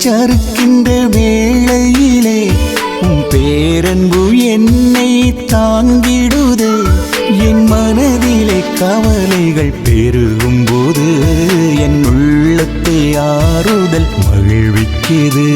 சறுக்கின்ற வேளையிலே உன் பேரன்பு என்னை தாங்கிடுதே. என் மனதிலே கவலைகள் பெருகும் போது என் உள்ளத்தை ஆறுதல் மகிழ்விக்குது.